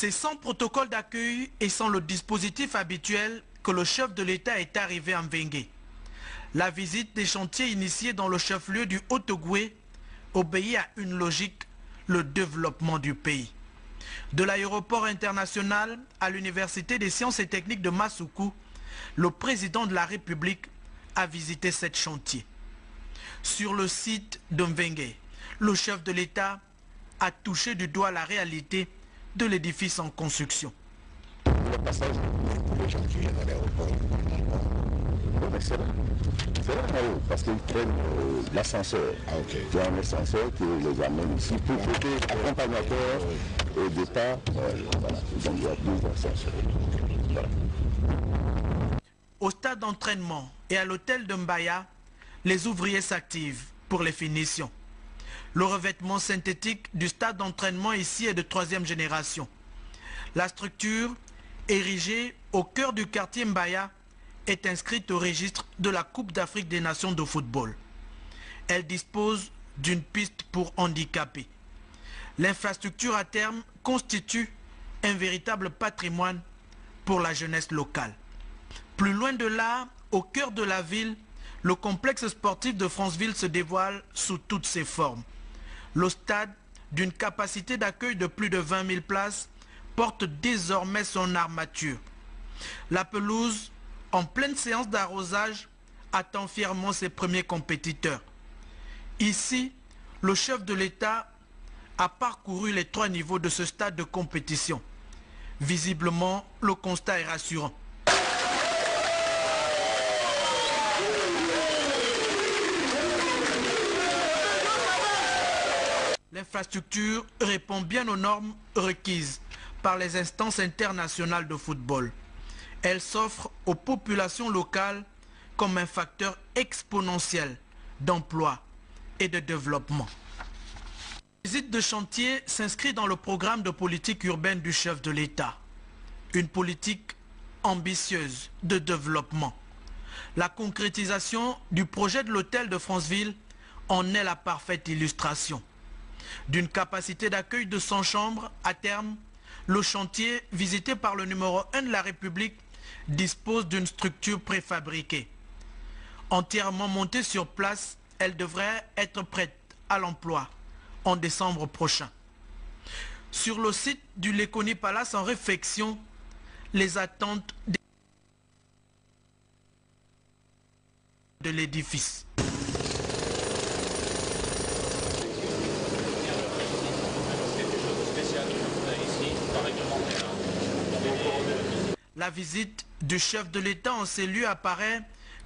C'est sans protocole d'accueil et sans le dispositif habituel que le chef de l'État est arrivé à Mvengue. La visite des chantiers initiés dans le chef-lieu du Haut-Ogooué obéit à une logique, le développement du pays. De l'aéroport international à l'université des sciences et techniques de Massoukou, le président de la République a visité cet chantier. Sur le site de Mvengue, le chef de l'État a touché du doigt la réalité de l'édifice en construction. Le passage des gens qui viennent à l'aéroport, c'est là parce qu'ils prennent l'ascenseur. Il y a un ascenseur qui les amène ici pour côté accompagnateur et départ. Voilà. Donc il y a deux ascenseurs. Voilà. Au stade d'entraînement et à l'hôtel de Mbaya, les ouvriers s'activent pour les finitions. Le revêtement synthétique du stade d'entraînement ici est de 3e génération. La structure, érigée au cœur du quartier Mbaya, est inscrite au registre de la Coupe d'Afrique des Nations de football. Elle dispose d'une piste pour handicapés. L'infrastructure à terme constitue un véritable patrimoine pour la jeunesse locale. Plus loin de là, au cœur de la ville, le complexe sportif de Franceville se dévoile sous toutes ses formes. Le stade, d'une capacité d'accueil de plus de 20 000 places, porte désormais son armature. La pelouse, en pleine séance d'arrosage, attend fièrement ses premiers compétiteurs. Ici, le chef de l'État a parcouru les 3 niveaux de ce stade de compétition. Visiblement, le constat est rassurant. L'infrastructure répond bien aux normes requises par les instances internationales de football. Elle s'offre aux populations locales comme un facteur exponentiel d'emploi et de développement. La visite de chantier s'inscrit dans le programme de politique urbaine du chef de l'État. Une politique ambitieuse de développement. La concrétisation du projet de l'hôtel de Franceville en est la parfaite illustration. D'une capacité d'accueil de 100 chambres, à terme, le chantier, visité par le numéro 1 de la République, dispose d'une structure préfabriquée. Entièrement montée sur place, elle devrait être prête à l'emploi en décembre prochain. Sur le site du Lekoni Palace en réfection, les attentes de l'édifice. La visite du chef de l'État en ces lieux apparaît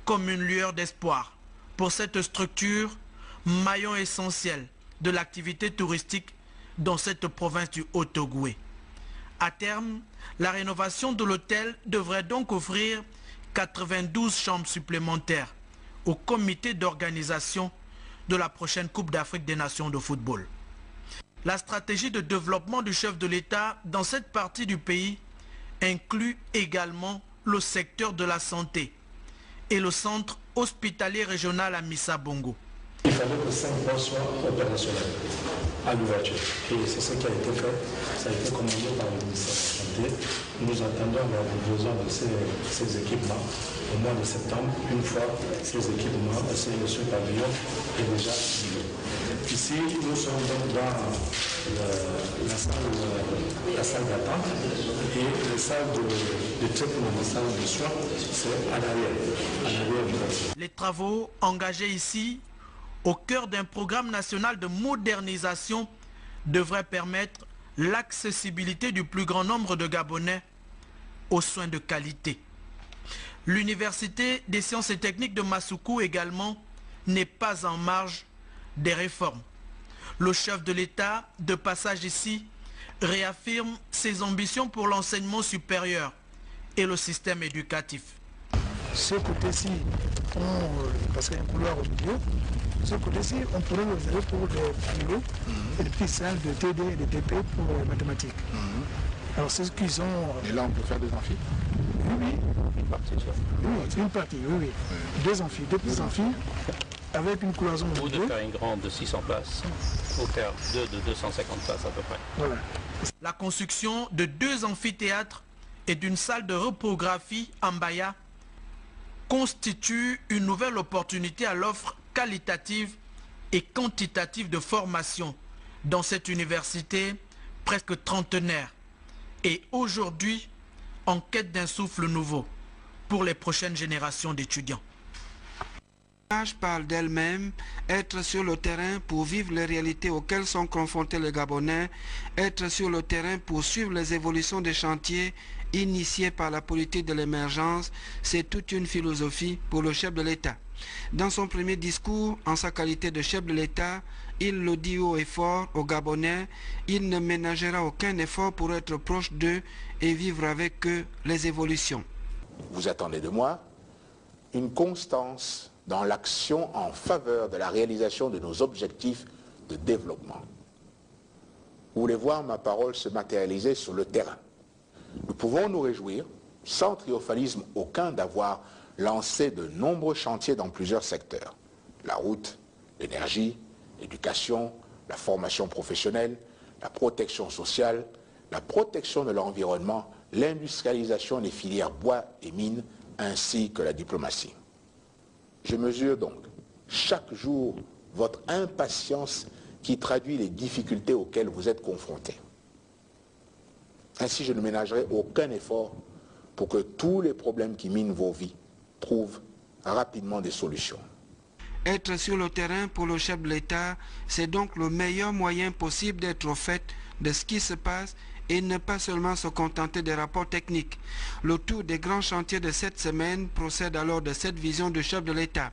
comme une lueur d'espoir pour cette structure, maillon essentiel de l'activité touristique dans cette province du Haut-Ogooué. À terme, la rénovation de l'hôtel devrait donc offrir 92 chambres supplémentaires au comité d'organisation de la prochaine Coupe d'Afrique des Nations de football. La stratégie de développement du chef de l'État dans cette partie du pays inclut également le secteur de la santé et le centre hospitalier régional à Missa-Bongo. Il fallait que 5 postes soient opérationnels à l'ouverture. Et c'est ce qui a été fait. Ça a été commandé par le ministère de la Santé. Nous attendons la livraison de ces équipements au mois de septembre, une fois ces équipements, ce pavillon est déjà livré. Ici, nous sommes donc dans la salle d'attente et la salle de traitement, la salle de soins, c'est à l'arrière du bâtiment. Les travaux engagés ici, au cœur d'un programme national de modernisation, devraient permettre l'accessibilité du plus grand nombre de Gabonais aux soins de qualité. L'Université des sciences et techniques de Massoukou également n'est pas en marge des réformes. Le chef de l'État, de passage ici, réaffirme ses ambitions pour l'enseignement supérieur et le système éducatif. Ce côté-ci, parce qu'il y a un couloir au milieu, ce côté-ci, on pourrait le réserver pour des philo et des petites salles de TD et de TP pour les mathématiques. Alors c'est ce qu'ils ont... Et là, on peut faire des amphis? Oui, oui. Une partie, oui, oui. 2 amphis, 2 petits amphis. avec une cloison ou de faire une grande de 600 places, ou faire deux de 250 places à peu près. Voilà. La construction de 2 amphithéâtres et d'une salle de reprographie en Mbaya constitue une nouvelle opportunité à l'offre qualitative et quantitative de formation dans cette université presque trentenaire et aujourd'hui en quête d'un souffle nouveau pour les prochaines générations d'étudiants. L'image parle d'elle-même, être sur le terrain pour vivre les réalités auxquelles sont confrontés les Gabonais, être sur le terrain pour suivre les évolutions des chantiers initiés par la politique de l'émergence, c'est toute une philosophie pour le chef de l'État. Dans son premier discours, en sa qualité de chef de l'État, il le dit haut et fort aux Gabonais, il ne ménagera aucun effort pour être proche d'eux et vivre avec eux les évolutions. Vous attendez de moi une constance dans l'action en faveur de la réalisation de nos objectifs de développement. Vous voulez voir ma parole se matérialiser sur le terrain. Nous pouvons nous réjouir, sans triomphalisme aucun, d'avoir lancé de nombreux chantiers dans plusieurs secteurs. La route, l'énergie, l'éducation, la formation professionnelle, la protection sociale, la protection de l'environnement, l'industrialisation des filières bois et mines, ainsi que la diplomatie. Je mesure donc chaque jour votre impatience qui traduit les difficultés auxquelles vous êtes confrontés. Ainsi, je ne ménagerai aucun effort pour que tous les problèmes qui minent vos vies trouvent rapidement des solutions. Être sur le terrain pour le chef de l'État, c'est donc le meilleur moyen possible d'être au fait de ce qui se passe et ne pas seulement se contenter des rapports techniques. Le tour des grands chantiers de cette semaine procède alors de cette vision du chef de l'État.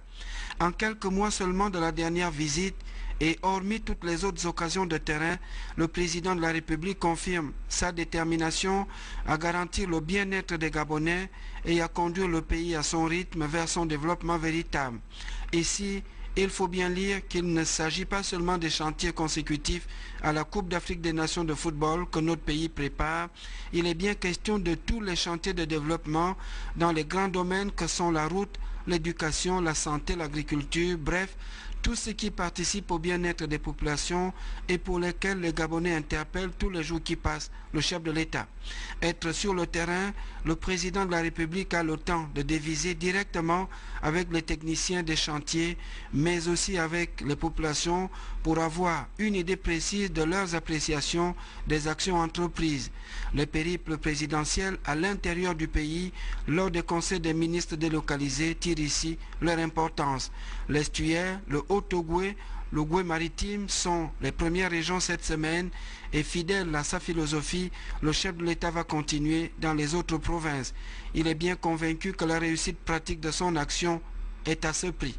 En quelques mois seulement de la dernière visite, et hormis toutes les autres occasions de terrain, le président de la République confirme sa détermination à garantir le bien-être des Gabonais et à conduire le pays à son rythme vers son développement véritable. Ici, il faut bien lire qu'il ne s'agit pas seulement des chantiers consécutifs à la Coupe d'Afrique des Nations de football que notre pays prépare, il est bien question de tous les chantiers de développement dans les grands domaines que sont la route, l'éducation, la santé, l'agriculture, bref, tout ce qui participe au bien-être des populations et pour lesquels les Gabonais interpellent tous les jours qui passent le chef de l'État. Être sur le terrain, le président de la République a le temps de déviser directement avec les techniciens des chantiers, mais aussi avec les populations pour avoir une idée précise de leurs appréciations des actions entreprises. Le périple présidentiel à l'intérieur du pays, lors des conseils des ministres délocalisés, tire ici leur importance. L'estuaire, le Haut-Ogooué, le Goué maritime sont les premières régions cette semaine et fidèle à sa philosophie, le chef de l'État va continuer dans les autres provinces. Il est bien convaincu que la réussite pratique de son action est à ce prix.